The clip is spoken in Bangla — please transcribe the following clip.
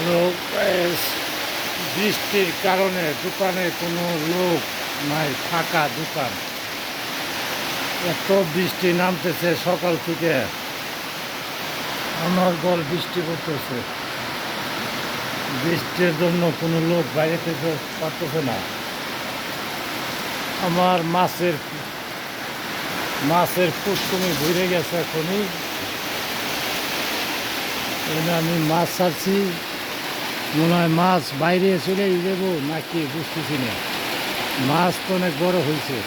লোক বৃষ্টির কারণে দোকানে কোনো লোক নাই, ফাঁকা দোকান। এত বৃষ্টি নামতেছে সকাল থেকে, অনর্গল বৃষ্টি পড়তেছে। বৃষ্টির জন্য কোনো লোক বাইরে থেকে পারতেছে না। আমার মাছের পুষ্কুমি ঘুরে গেছে এখনই। আমি মাছ ছাড়ছি, মনে হয় মাছ বাইরে চলে যাবো নাকি বুঝতেছি না। মাছ তো অনেক বড় হয়েছে।